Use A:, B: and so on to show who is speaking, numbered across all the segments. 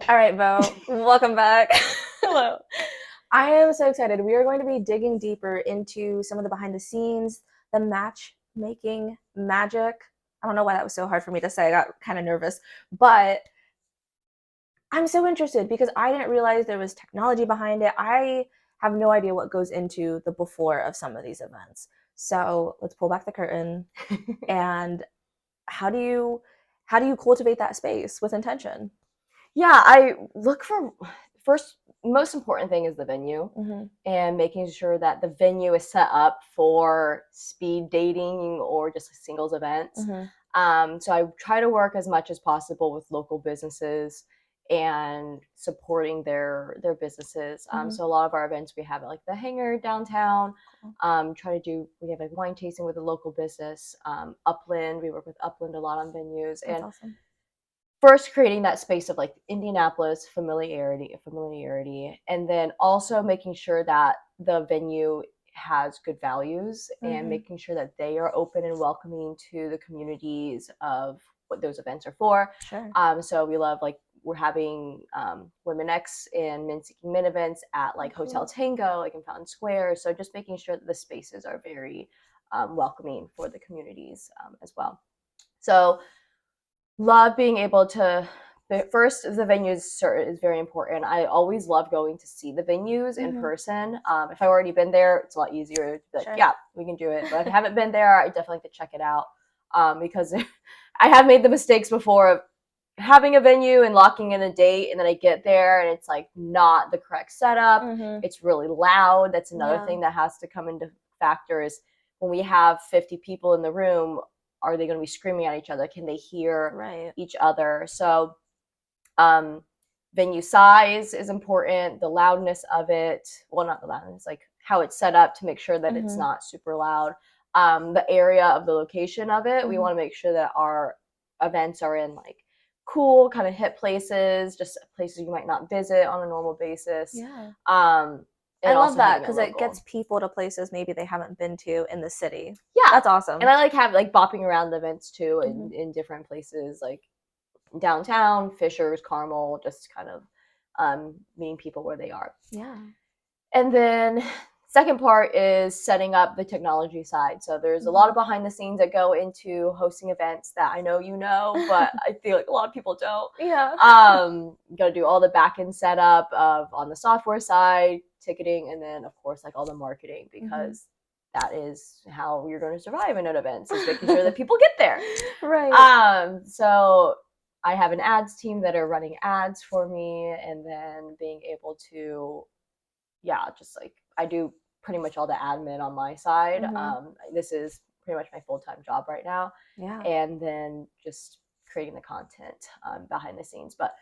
A: All right, Bo, welcome back. Hello. I am so excited. We are going to be digging deeper into some of the behind the scenes, the matchmaking magic. I don't know why that was so hard for me to say. I got kind of nervous, but I'm so interested because I didn't realize there was technology behind it. I have no idea what goes into the before of some of these events. So let's pull back the curtain. And how do you cultivate that space with intention?
B: Yeah, I look for first most important thing is the venue
A: Mm-hmm.
B: and making sure that the venue is set up for speed dating or just singles events.
A: Mm-hmm.
B: So I try to work as much as possible with local businesses and supporting their businesses.
A: Mm-hmm.
B: So a lot of our events we have at like the Hangar downtown.
A: Cool.
B: We have like wine tasting with a local business. Upland, we work with Upland a lot on venues,
A: That's
B: and
A: awesome.
B: first creating that space of like Indianapolis familiarity, and then also making sure that the venue has good values and
A: Mm-hmm.
B: making sure that they are open and welcoming to the communities of what those events are for.
A: Sure.
B: So we love like we're having Women X and Men Seeking Men events at like
A: Cool.
B: Hotel Tango, like in Fountain Square. So just making sure that the spaces are very welcoming for the communities as well. So love being able to first the venues is very important. I always love going to see the venues in
A: Mm-hmm.
B: person. If I've already been there, it's a lot easier to be like,
A: Sure.
B: yeah, we can do it. But if I haven't been there, I definitely like to check it out, because I have made the mistakes before of having a venue and locking in a date, and then I get there and it's like not the correct setup.
A: Mm-hmm.
B: It's really loud. That's another
A: Yeah.
B: thing that has to come into factor is when we have 50 people in the room, are they going to be screaming at each other? Can they hear
A: Right.
B: each other? So um, venue size is important, the loudness of it. Well, not the loudness, like how it's set up to make sure that it's
A: Mm-hmm.
B: not super loud. The area of the location of it, we
A: Mm-hmm.
B: want to make sure that our events are in like cool, kind of hip places, just places you might not visit on a normal basis.
A: Yeah. I
B: And
A: love
B: also
A: that
B: having it
A: because it gets
B: local.
A: people to places maybe they haven't been to in the city.
B: Yeah.
A: That's awesome.
B: And I like have like bopping around the events too
A: Mm-hmm.
B: in different places like downtown, Fishers, Carmel, just kind of meeting people where they are.
A: Yeah.
B: And then second part is setting up the technology side. So there's a lot of behind the scenes that go into hosting events that I know you know, but I feel like a lot of people don't.
A: Yeah.
B: You got to do all the back end setup of on the software side, ticketing, and then of course like all the marketing because that is how you're going to survive in an event. Is making sure that people get there.
A: Right.
B: So I have an ads team that are running ads for me, and then being able to, yeah, just like I do pretty much all the admin on my side.
A: Mm-hmm.
B: This is pretty much my full-time job right now,
A: Yeah.
B: and then just creating the content behind the scenes. But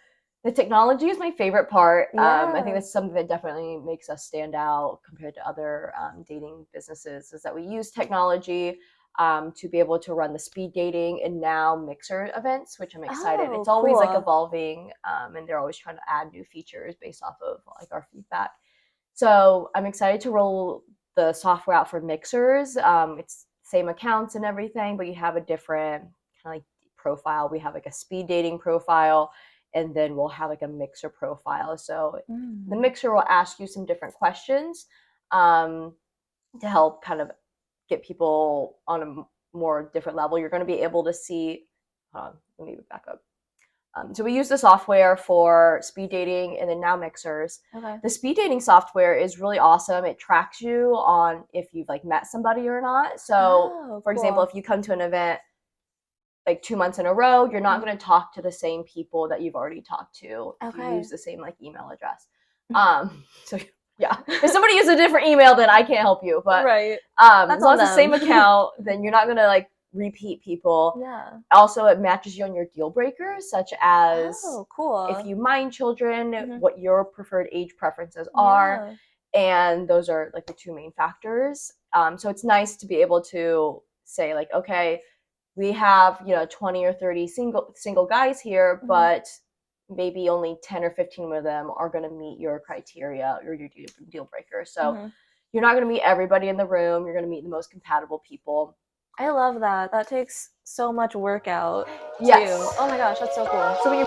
B: the technology is my favorite part. I think
A: Yeah.
B: that's something that definitely makes us stand out compared to other dating businesses is that we use technology to be able to run the speed dating and now mixer events, which I'm excited.
A: Oh,
B: It's always like
A: cool.
B: evolving, and they're always trying to add new features based off of like our feedback. So I'm excited to roll the software out for mixers. It's same accounts and everything, but you have a different kind of like profile. We have like a speed dating profile, and then we'll have like a mixer profile. So the
A: Mm.
B: mixer will ask you some different questions um, to help kind of get people on a more different level. You're going to be able to see. Let me back up. So we use the software for speed dating and then now mixers.
A: Okay.
B: The speed dating software is really awesome. It tracks you on if you've like met somebody or not. So
A: Oh,
B: for example,
A: cool.
B: if you come to an event like 2 months in a row, you're not
A: Mhm.
B: going to talk to the same people that you've already talked to if you
A: Okay.
B: use the same like email address. So yeah, if somebody uses a different email, then I can't help you. But
A: Right.
B: as
A: That's
B: long
A: on
B: as the same
A: them.
B: account, then you're not going to like repeat people.
A: Yeah.
B: Also, it matches you on your deal breakers, such as
A: Oh,
B: if
A: cool.
B: you mind children,
A: Mhm.
B: what your preferred age preferences are,
A: Yeah.
B: and those are like the two main factors. So it's nice to be able to say like, okay, we have 20 or 30 single guys here,
A: Mhm.
B: but maybe only 10 or 15 of them are going to meet your criteria or your deal breaker. So
A: Mhm.
B: you're not going to meet everybody in the room. You're going to meet the most compatible people.
A: I love that. That takes so much work out too.
B: Yes.
A: Oh my gosh, that's so cool.
B: So when you